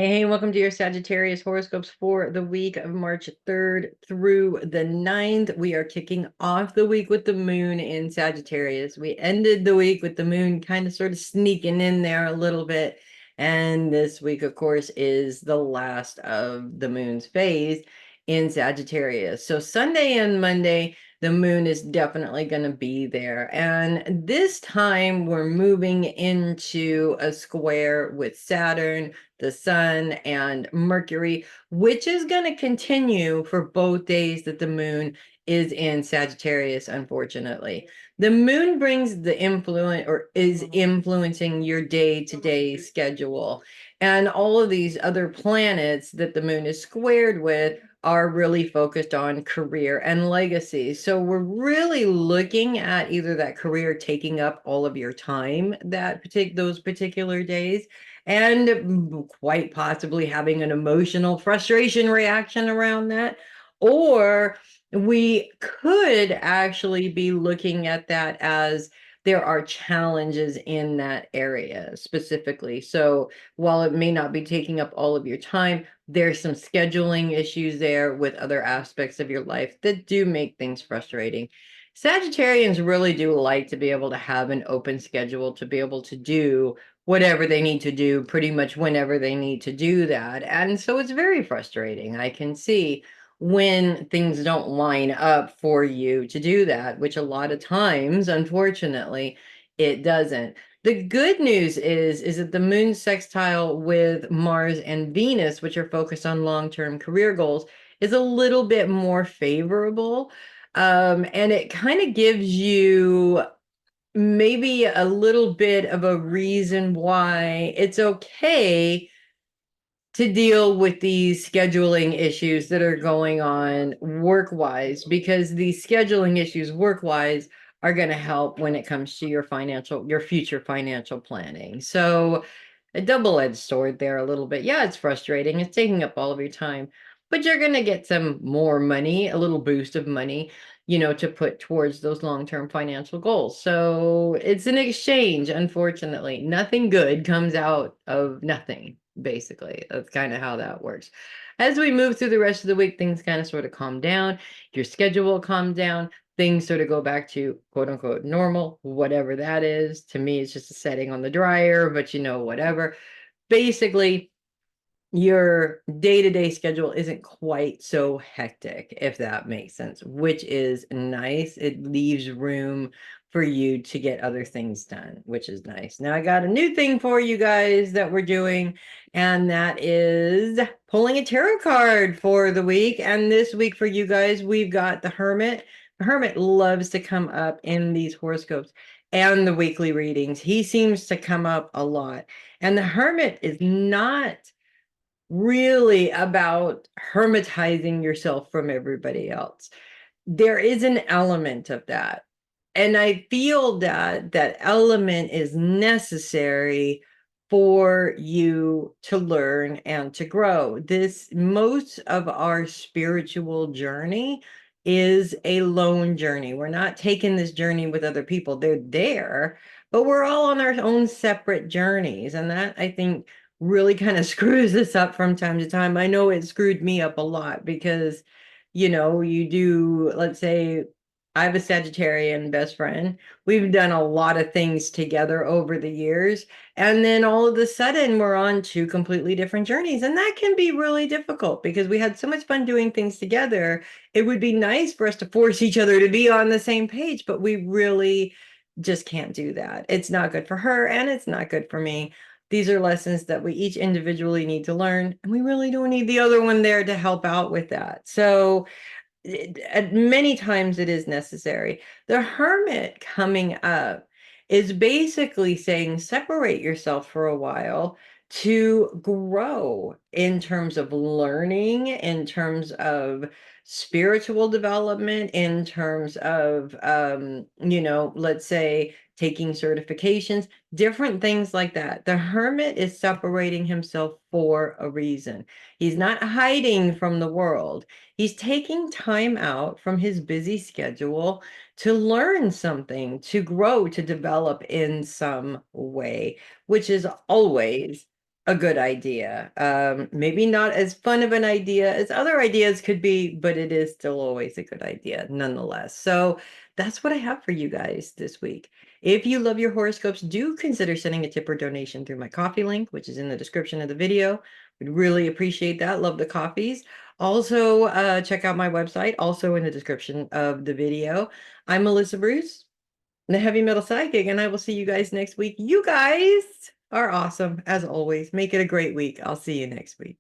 Hey, welcome to your Sagittarius horoscopes for the week of March 3rd through the 9th. We are kicking off the week with the moon in Sagittarius. We ended the week with the moon kind of sort of sneaking in there a little bit. And this week, of course, is the last of the moon's phase in Sagittarius. So Sunday and Monday, the moon is definitely going to be there. And this time we're moving into a square with Saturn, the sun, and Mercury, which is going to continue for both days that the moon is in Sagittarius, unfortunately. The moon brings the influence or is influencing your day-to-day schedule. And all of these other planets that the moon is squared with are really focused on career and legacy. So we're really looking at either that career taking up all of your time those particular days, and quite possibly having an emotional frustration reaction around that. Or we could actually be looking at that as there are challenges in that area specifically. So while it may not be taking up all of your time, there's some scheduling issues there with other aspects of your life that do make things frustrating. Sagittarians really do like to be able to have an open schedule, to be able to do whatever they need to do pretty much whenever they need to do that. And so it's very frustrating. I can see when things don't line up for you to do that, which a lot of times, unfortunately, it doesn't. The good news is that the moon sextile with Mars and Venus, which are focused on long-term career goals, is a little bit more favorable. And it kind of gives you maybe a little bit of a reason why it's okay to deal with these scheduling issues that are going on work-wise, because these scheduling issues work-wise are going to help when it comes to your future financial planning. So a double-edged sword there a little bit. Yeah, it's frustrating. It's taking up all of your time, but you're going to get some more money, a little boost of money, to put towards those long-term financial goals. So it's an exchange, unfortunately. Nothing good comes out of nothing, basically. That's kind of how that works. As we move through the rest of the week, things kind of sort of calm down. Your schedule will calm down. Things sort of go back to quote unquote normal, whatever that is. To me, it's just a setting on the dryer, but whatever. Basically, your day-to-day schedule isn't quite so hectic, if that makes sense, which is nice. It leaves room for you to get other things done, which is nice. Now I got a new thing for you guys that we're doing, and that is pulling a tarot card for the week. And this week for you guys, we've got the Hermit. The Hermit loves to come up in these horoscopes and the weekly readings. He seems to come up a lot. And the Hermit is not really about hermetizing yourself from everybody else. There is an element of that. And I feel that that element is necessary for you to learn and to grow. Most of our spiritual journey is a lone journey. We're not taking this journey with other people. They're there, but we're all on our own separate journeys. And that, I think, really kind of screws us up from time to time. I know it screwed me up a lot because, you do, let's say, I have a Sagittarian best friend. We've done a lot of things together over the years. And then all of a sudden, we're on two completely different journeys. And that can be really difficult because we had so much fun doing things together. It would be nice for us to force each other to be on the same page, but we really just can't do that. It's not good for her and it's not good for me. These are lessons that we each individually need to learn, and we really don't need the other one there to help out with that. So many times it is necessary. The Hermit coming up is basically saying separate yourself for a while to grow in terms of learning, in terms of spiritual development, in terms of let's say taking certifications, different things like that. The Hermit is separating himself for a reason. He's not hiding from the world. He's taking time out from his busy schedule to learn something, to grow, to develop in some way, which is always a good idea. Maybe not as fun of an idea as other ideas could be, but it is still always a good idea nonetheless. So that's what I have for you guys this week. If you love your horoscopes, do consider sending a tip or donation through my coffee link, which is in the description of the video. We'd really appreciate that. Love the coffees. Also, check out my website, also in the description of the video. I'm Melissa Bruce, the Heavy Metal Psychic, and I will see you guys next week. You guys are awesome as always. Make it a great week. I'll see you next week.